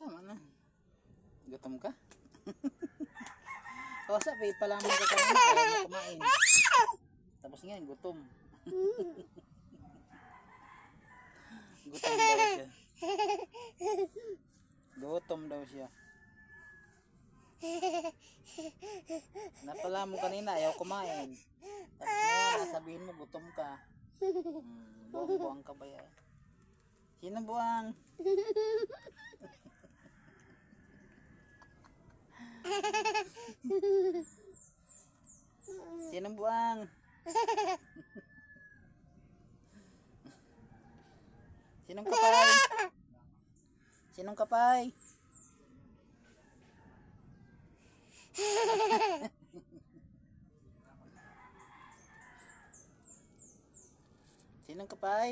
Tama na. Gutom ka? Kausap eh, palamang ka kanina, ayaw mo kumain. Tapos ngayon, gutom. Gutom daw siya. Gutom daw siya. Napala mo kanina, ayaw kumain. Tapos ngayon, nasabihin mo, gutom ka. Buang-buang ka ba yan? Sino buang? Sinong buang? Sinong kapay? Sinong kapay? Sinong kapay?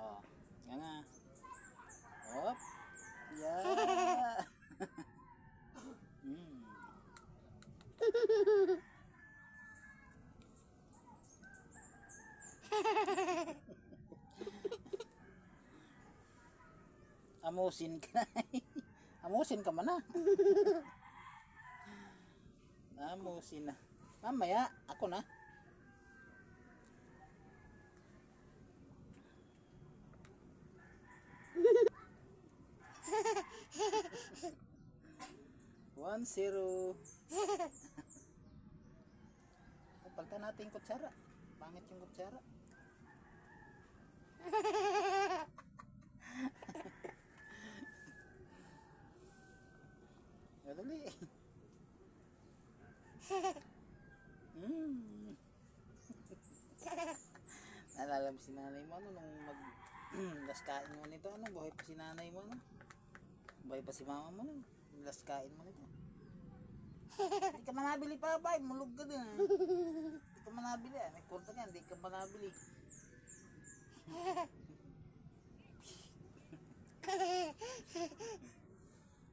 Oh, yan nga. Hop. Yeah. Amusin ka. Amusin ka man na. Amusin na. Mamaya, ako na. One zero. Palitan natin yung kutsara. Pangit yung kutsara. Dali. Nalala mo si nanay mo ano, nung laskain mo nito, ano, buhay pa si nanay mo, ano? Buhay pa si mama mo, ano? Laskain mo nito. Hindi ka manabili pa ba? Mulog ka din. Hindi ka manabili. May kurta ka, hindi ka manabili.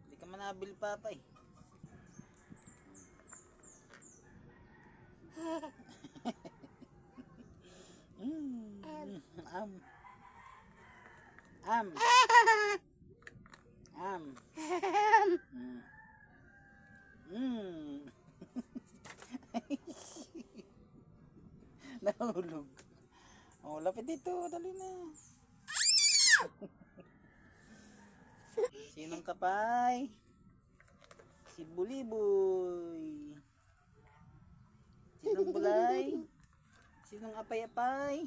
Hindi ka manabili pa pa eh. Am. Nahulog. Oh, lapit dito, dali na. Sinong kapay? Si Buliboy. Sinong bulay? Sinong apay-apay?